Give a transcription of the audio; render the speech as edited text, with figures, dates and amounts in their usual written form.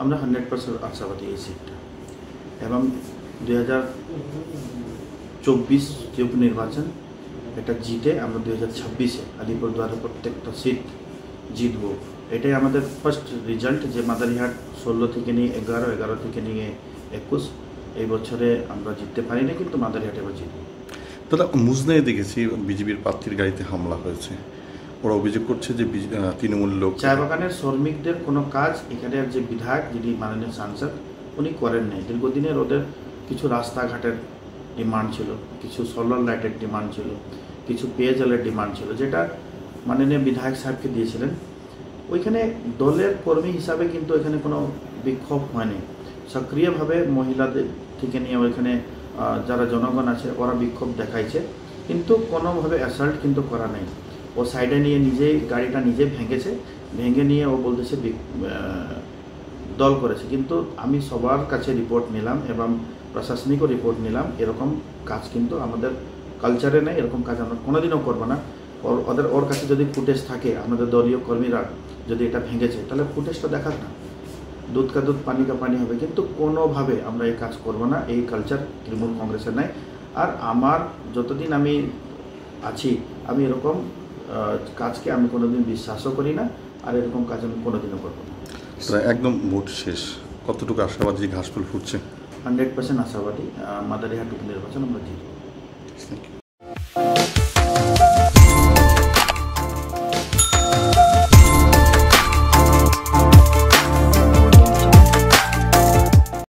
আমরা 100% আশাবাদী এই সিটটা। এবং 2024 যে উপনির্বাচন এটা জিতে আমরা 2026-এ আলিপুরদুয়ারে প্রত্যেকটা সিট জিতব। এটাই আমাদের ফার্স্ট রেজাল্ট, যে মাদারিহাট 16 থেকে নিয়ে 11, 11 থেকে নিয়ে 21 এই বছরে আমরা জিততে পারি না, কিন্তু মাদারিহাট এবার জিতব। দাদা, মুজনায় দেখেছি বিজেপির প্রার্থীর গাড়িতে হামলা হয়েছে। ওরা অভিযোগ করছে যে তৃণমূল লোক। চা বাগানের শ্রমিকদের কোনো কাজ এখানের যে বিধায়ক, যিনি মাননীয় সাংসদ, উনি করেন নাই। দীর্ঘদিনের ওদের কিছু রাস্তাঘাটের ডিমান্ড ছিল, কিছু সোলার লাইটের ডিমান্ড ছিল, কিছু পেয়জলের ডিমান্ড ছিল, যেটা মাননীয় বিধায়ক সাহেবকে দিয়েছিলেন। ওইখানে দলের কর্মী হিসাবে কিন্তু এখানে কোনো বিক্ষোভ হয়নি। সক্রিয়ভাবে মহিলাদের থেকে নিয়ে ওইখানে যারা জনগণ আছে ওরা বিক্ষোভ দেখাইছে, কিন্তু কোনোভাবে অ্যাসাল্ট কিন্তু করা নেই। ও সাইডে নিয়ে নিজেই গাড়িটা নিজে ভেঙেছে, ভেঙে নিয়ে ও বলতেছে দল করেছে। কিন্তু আমি সবার কাছে রিপোর্ট নিলাম এবং প্রশাসনিকও রিপোর্ট নিলাম, এরকম কাজ কিন্তু আমাদের কালচারে নেই, এরকম কাজ আমরা কোনোদিনও করবো না। ওর কাছে যদি ফুটেজ থাকে, আমাদের দলীয় কর্মীরা যদি এটা ভেঙেছে, তাহলে ফুটেজটা দেখাক না, দুধ কা দুধ পানি কা পানি হবে। কিন্তু কোনোভাবে আমরা এই কাজ করব না, এই কালচার তৃণমূল কংগ্রেসের নাই। আর আমার যতদিন আমি আছি, আমি এরকম কাজকে আমি কোনোদিন বিশ্বাসও করি না, আর এরকম কাজ আমি কোনোদিনও করবো না। একদম ভোট শেষ, কতটুকু আশাবাদী ঘাসফুল ফুটছে? 100% আশাবাদী মাদারিহাট উপনির্বাচন আমরা জিতব।